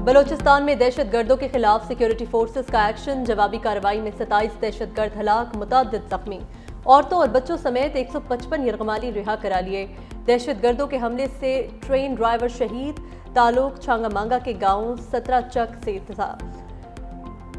बलूचिस्तान में दहशत गर्दों के खिलाफ सिक्योरिटी फोर्सेस का एक्शन, जवाबी कार्रवाई में 27 दहशत गर्द हलाक, मुतअद्दिद जख्मी। औरतों और बच्चों समेत 155 यरगमाली रिहा करा लिए। दहशत गर्दों के हमले से ट्रेन ड्राइवर शहीद, ताल्लुक छांगामांगा के गांव 17 चक से था।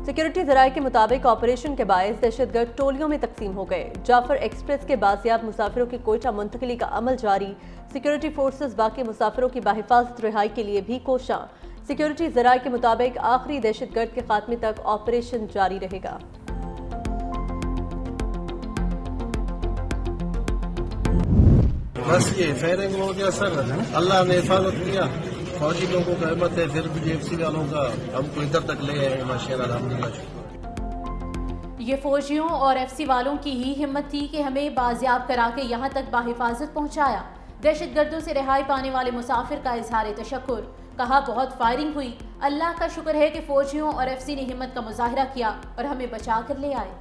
सिक्योरिटी ज़राए के मुताबिक ऑपरेशन के बायस दहशतगर्द टोलियों में तकसीम हो गए। जाफर एक्सप्रेस के बाजियाब मुसाफिरों की कोयटा मुंतकिली का अमल जारी। सिक्योरिटी फोर्सेस बाकी मुसाफिरों की बाहिफाजत रिहाई के लिए भी कोशां। सिक्योरिटी ज़राए के मुताबिक आखिरी दहशतगर्द के खात्मे तक ऑपरेशन जारी रहेगा। बस ये फायरिंग हो गया सर, अल्लाह ने हिफाजत किया। फौजी लोगों का हिम्मत है, फिर भी एफसी वालों का हमको इधर तक ले आए माशाअल्लाह, अल्हम्दुलिल्लाह। ये फौजियों और एफसी वालों की ही हिम्मत थी कि हमें बाजियाब करा के यहाँ तक बाहिफाजत पहुँचाया। दहशत गर्दों से रिहाई पाने वाले मुसाफिर का इजहार तशक्कुर। कहा बहुत फायरिंग हुई, अल्लाह का शुक्र है कि फौजियों और एफसी ने हिम्मत का मुजाहिरा किया और हमें बचा कर ले आए।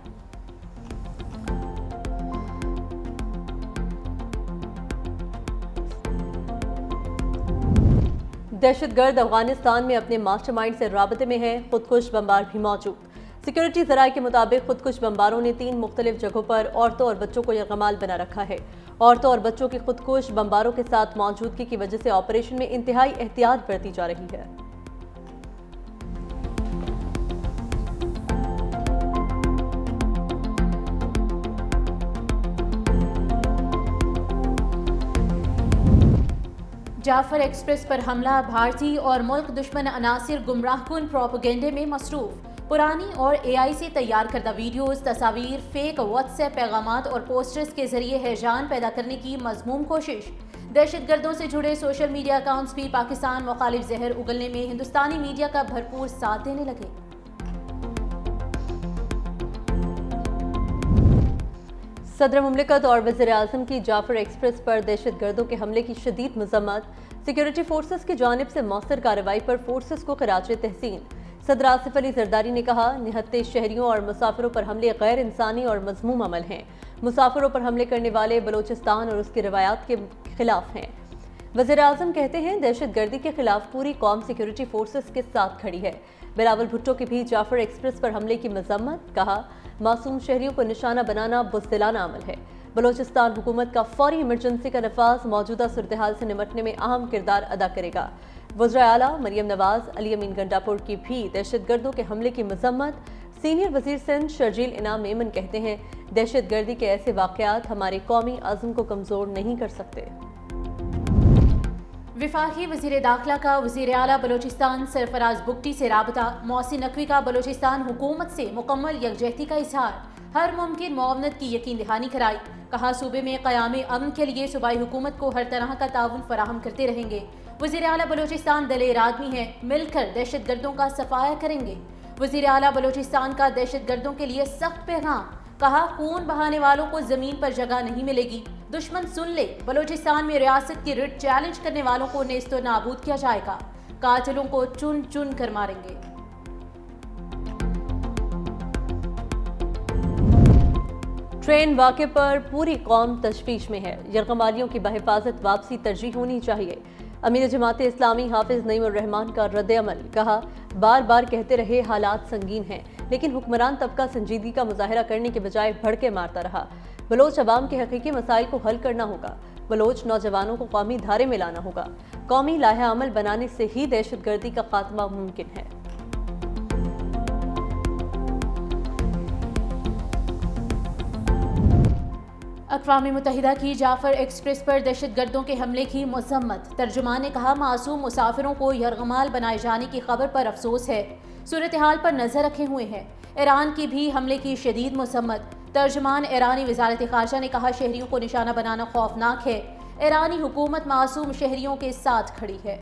दहशतगर्द अफगानिस्तान में अपने मास्टरमाइंड से राबते में है, खुदकुश बमबार भी मौजूद। सिक्योरिटी ज़राए के मुताबिक खुदकुश बमबारों ने 3 मुख्तलिफ जगहों पर औरतों और बच्चों को यरगमाल बना रखा है। औरतों और बच्चों की खुदकुश बमबारों के साथ मौजूदगी की वजह से ऑपरेशन में इंतहाई एहतियात बरती जा रही है। जाफर एक्सप्रेस पर हमला, भारतीय और मुल्क दुश्मन अनासिर गुमराहकुन प्रोपेगेंडे में मसरूफ। पुरानी और एआई से तैयार करदा वीडियोस, तस्वीर, फेक व्हाट्सएप पैगामात और पोस्टर्स के जरिए हैजान पैदा करने की मज़मूम कोशिश। दहशत गर्दों से जुड़े सोशल मीडिया अकाउंट्स भी पाकिस्तान मुखालिफ जहर उगलने में हिंदुस्तानी मीडिया का भरपूर साथ देने लगे। सदर मुमलिकत और वज़ीर आज़म की जाफर एक्सप्रेस पर दहशत गर्दों के हमले की शदीद मज़म्मत। सिक्योरिटी फोर्सेस की जानिब से मौसर कार्रवाई पर फोर्सेस को खराज तहसीन। सदर आसिफ अली जरदारी ने कहा, निहत्ते शहरियों और मुसाफिरों पर हमले गैर इंसानी और मज़मूम अमल हैं। मुसाफिरों पर हमले करने वाले बलूचिस्तान और उसकी रवायात के खिलाफ हैं। वज़ीर आज़म कहते हैं, दहशत गर्दी के खिलाफ पूरी कौम सिक्योरिटी फोर्सेस के साथ खड़ी है। बिलावल भुट्टो की भी जाफर एक्सप्रेस पर हमले की मज़म्मत। कहा, मासूम शहरियों को निशाना बनाना बुज़दिलाना अमल है। बलूचिस्तान हुकूमत का फौरी इमरजेंसी का नफाज मौजूदा सूरत हाल से निमटने में अहम किरदार अदा करेगा। वज़ीर आला मरियम नवाज, अली अमीन गंडापुर की भी दहशत गर्दों के हमले की मज़म्मत। सीनियर वज़ीर सिंध शर्जील इनाम मेमन कहते हैं, दहशत गर्दी के ऐसे वाक़यात हमारे कौमी अज़्म को कमज़ोर नहीं कर सकते। विफाकी वज़ीर दाखिला का वज़ीर आला बलूचिस्तान सरफराज बुगटी से राबता। मोहसिन नकवी का बलूचिस्तान हुकूमत से मुकम्मल यकजहती का इजहार। हर मुमकिन मुआवनत की यकीन दहानी कराई। कहा, सूबे में क़याम अमन के लिए सूबाई हुकूमत को हर तरह का ताउन फराहम करते रहेंगे। वज़ीर आला बलूचिस्तान दलेर आदमी है, मिलकर दहशत गर्दों का सफाया करेंगे। वज़ीर आला बलूचिस्तान का दहशत गर्दों के लिए सख्त पैगाम। कहा, खून बहाने वालों को जमीन पर जगह नहीं मिलेगी। दुश्मन सुन ले, बलूचिस्तान में रियासत की रिट चैलेंज करने वालों को नेस्तो नाबूद किया जाएगा। कातिलों को चुन चुन कर मारेंगे। ट्रेन वाक़े पर पूरी कौम तशवीश में है। यरगमालियों की बहिफाजत वापसी तरजीह होनी चाहिए। अमीर जमात इस्लामी हाफिज नईमुर रहमान का रद्द-ए-अमल। कहा, बार बार कहते रहे हालात संगीन हैं, लेकिन हुक्मरान तबका संजीदगी का मुजाहरा करने के बजाय भड़के मारता रहा। बलोच अवाम के हकीकी मसाइल को हल करना होगा। बलोच नौजवानों को कौमी धारे में लाना होगा। कौमी लाहा अमल बनाने से ही दहशत गर्दी का खात्मा मुमकिन है। अक़वाम मुत्तहिदा की जाफर एक्सप्रेस पर दहशत गर्दों के हमले की मज़म्मत। तर्जुमान ने कहा, मासूम मुसाफिरों को यरगमाल बनाए जाने की खबर पर अफसोस है। सूरत हाल पर नजर रखे हुए हैं। ईरान की भी हमले की शदीद मज़म्मत। तर्जुमान ईरानी वज़ारत ख़ारिजा ने कहा, शहरियों को निशाना बनाना खौफनाक है। ईरानी हुकूमत मासूम शहरियों के साथ खड़ी है।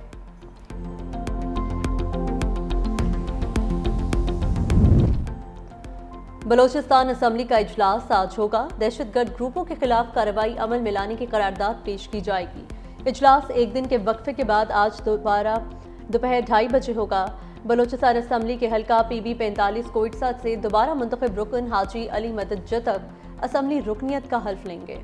बलूचिस्तान असम्बली का इजलास आज होगा। दहशतगर्द ग्रुपों के खिलाफ कार्रवाई अमल में लाने की करारदाद पेश की जाएगी। इजलास एक दिन के वक्फे के बाद आज दोबारा दोपहर 2:30 बजे होगा। बलूचिस्तान असम्बली के हल्का PB 45 कोयटा से दोबारा मुंतखब रुकन हाजी अली मदद जतब असम्बली रुकनियत का हल्फ लेंगे।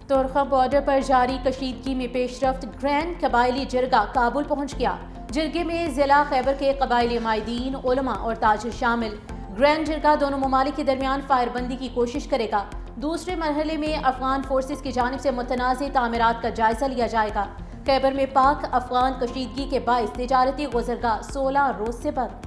तो नोरखा बॉर्डर पर जारी कशीदगी में पेशरफ्त ग्रैंड कबायली जरगा काबुल पहुंच गया। जरगे में जिला खैबर के कबायली माहिदीन, उलमा और ताजिर शामिल। ग्रैंड जरगा दोनों ममालिक के दरमियान फायरबंदी की कोशिश करेगा। दूसरे मरहले में अफगान फोर्सेस की जानिब से मुतनाज़ तामीरात का जायजा लिया जाएगा। खैबर में पाक अफगान कशीदगी के बाइस तिजारती गुज़रगाह 16 रोज से बंद।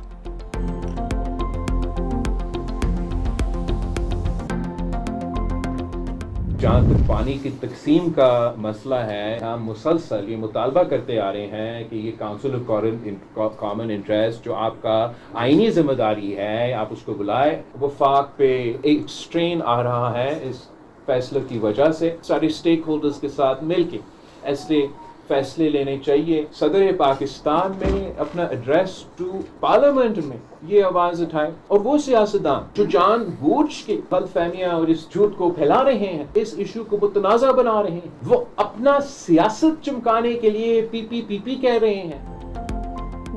जहाँ तक पानी की तकसीम का मसला है, हम मुसलसल ये मुतालबा करते आ रहे हैं कि ये काउंसिल ऑफ कॉमन इंटरेस्ट जो आपका आईनी जिम्मेदारी है, आप उसको बुलाए। वफाक पे एक स्ट्रेन आ रहा है इस फैसले की वजह से। सारे स्टेक होल्डर्स के साथ मिलके ऐसे फैसले लेने चाहिए। सदर पाकिस्तान में अपना एड्रेस टू पार्लियामेंट में ये आवाज उठाए और वो सियासतदान जो जानबूझ के गलतफहमियां और इस झूठ को फैला रहे हैं, इस इशू को मुतनाज़ा बना रहे हैं, वो अपना सियासत चमकाने के लिए पीपी कह रहे हैं।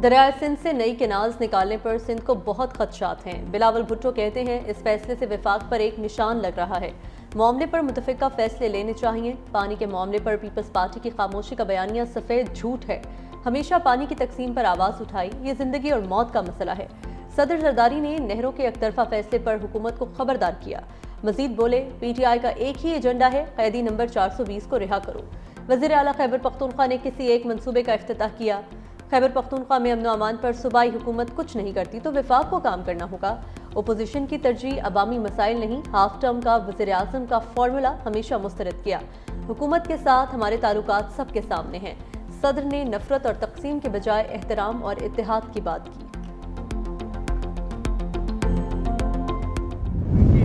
दरियाए सिंध से नई केनाल्स निकालने पर सिंध को बहुत खदशात हैं। बिलावल भुट्टो कहते हैं इस फैसले से विफाक पर एक निशान लग रहा है। मामले पर मुतफिका फैसले लेने चाहिए। पानी के मामले पर पीपल्स पार्टी की खामोशी का बयानिया सफ़ेद झूठ है। हमेशा पानी की तकसीम पर आवाज़ उठाई, ये ज़िंदगी और मौत का मसला है। सदर जरदारी ने नहरों के एकतरफा फैसले पर हुकूमत को खबरदार किया। मजीद बोले, PTI का एक ही एजेंडा है, कैदी नंबर 420 को रिहा करो। वज़ीर आला खैबर पख्तूनख्वा ने किसी एक मंसूबे का इफ्तिताह किया। खैबर पख्तूनख्वा में अमन अमान पर सूबाई हुकूमत कुछ नहीं करती तो विफाक को काम करना होगा। ओपोजिशन की तरजीह अवामी मसाइल नहीं, हाफ टर्म का वज़ीर आज़म का फॉर्मूला हमेशा मुस्तरद किया। हुकूमत के साथ हमारे ताल्लुकात सबके सामने हैं। सदर ने नफरत और तकसीम के बजाय एहतराम और इत्तेहाद की बात की।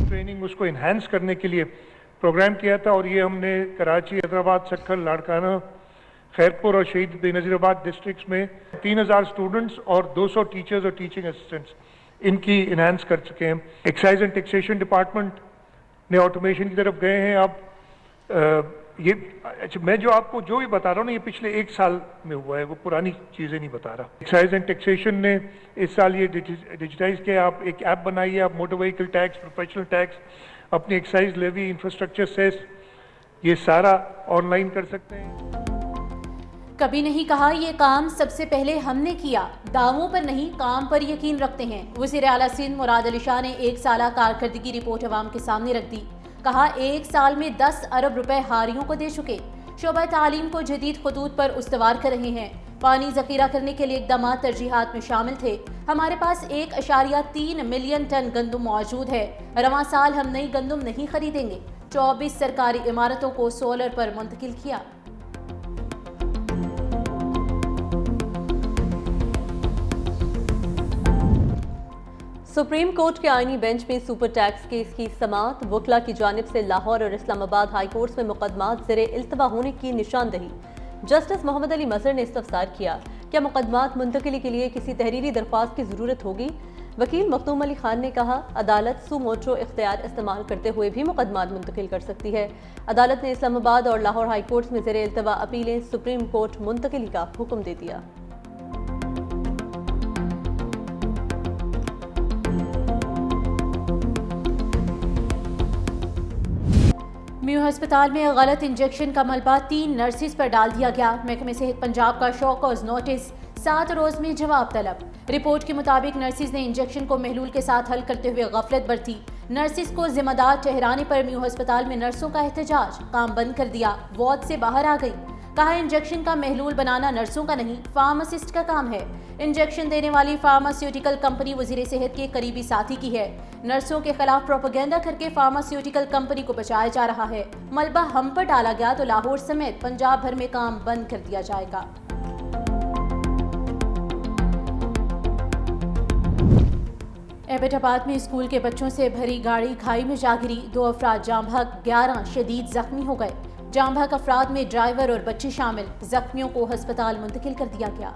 ट्रेनिंग उसको इन्हांस करने के लिए प्रोग्राम किया था और ये हमने कराची, हैदराबाद, सक्खर, लाड़काना, खैरपुर और शहीद बेनज़ीराबाद डिस्ट्रिक्ट्स में 3000 स्टूडेंट्स और 200 टीचर्स और टीचिंग असिस्टेंट्स इनकी इन्हांस कर चुके हैं। एक्साइज एंड टैक्सेशन डिपार्टमेंट ने ऑटोमेशन की तरफ गए हैं। अब ये मैं जो आपको जो भी बता रहा हूँ ना, ये पिछले 1 साल में हुआ है, वो पुरानी चीज़ें नहीं बता रहा। एक्साइज एंड टैक्सेशन ने इस साल ये डिजिटाइज किया। आप एक ऐप बनाइए, आप motor vehicle tax, professional tax, अपनी एक्साइज लेवी, इंफ्रास्ट्रक्चर सेस, ये सारा ऑनलाइन कर सकते हैं। कभी नहीं कहा ये काम सबसे पहले हमने किया, दावों पर नहीं काम पर यकीन रखते हैं। वज़ीर आला सिंध मुराद अली शाह ने 1 साला कारकर्दगी रिपोर्ट अवाम के सामने रख दी। कहा 1 साल में 10 अरब रुपए हारियों को दे चुके। शोबा तालीम को जदीद खतूत पर उस्तवार कर रहे हैं। पानी जखीरा करने के लिए इक़दाम तरजीहात में शामिल थे। हमारे पास 1.3 मिलियन टन गंदम मौजूद है। रवां साल हम नई गंदम नहीं खरीदेंगे। 24 सरकारी इमारतों को सोलर पर मुंतकिल किया। सुप्रीम कोर्ट के आईनी बेंच में सुपर टैक्स केस की समाअत। वकला की जानिब से लाहौर और इस्लामाबाद हाई कोर्ट्स में मुकदमात ज़ेरे इल्तवा होने की निशानदही। जस्टिस मोहम्मद अली मजहर ने इस्तफसार किया, क्या मुकदमात मुंतकिली के लिए किसी तहरीरी दरख्वास्त की ज़रूरत होगी? वकील मखदूम अली खान ने कहा, अदालत सू मोटो इख्तियार इस्तेमाल करते हुए भी मुकदमात मुंतकिल कर सकती है। अदालत ने इस्लामाबाद और लाहौर हाई कोर्ट्स में ज़ेरे इल्तवा अपीलें सुप्रीम कोर्ट मुंतकिली का हुक्म दे दिया। म्यू अस्पताल में गलत इंजेक्शन का मलबा 3 नर्सिस पर डाल दिया गया। महकमे सेहत पंजाब का शोकॉज नोटिस, 7 रोज में जवाब तलब। रिपोर्ट के मुताबिक नर्सिस ने इंजेक्शन को महलूल के साथ हल करते हुए गफलत बरती। नर्सिस को जिम्मेदार ठहराने पर म्यू अस्पताल में नर्सों का एहतजाज, काम बंद कर दिया, वार्ड से बाहर आ गई। कहा इंजेक्शन का महलूल बनाना नर्सों का नहीं, फार्मासिस्ट का काम है। इंजेक्शन देने वाली फार्मास्यूटिकल कंपनी वजीर सेहत के करीबी साथी की है। नर्सों के खिलाफ प्रोपेगेंडा करके फार्मास्यूटिकल कंपनी को बचाया जा रहा है। मलबा हम पर डाला गया तो लाहौर समेत पंजाब भर में काम बंद कर दिया जाएगा। एबटाबाद में स्कूल के बच्चों से भरी गाड़ी खाई में जा गिरी। 2 अफराद जाम बहक, 11 शदीद जख्मी हो गए। जाम बहक अफराद में ड्राइवर और बच्चे शामिल। जख्मियों को अस्पताल मुंतकिल कर दिया गया।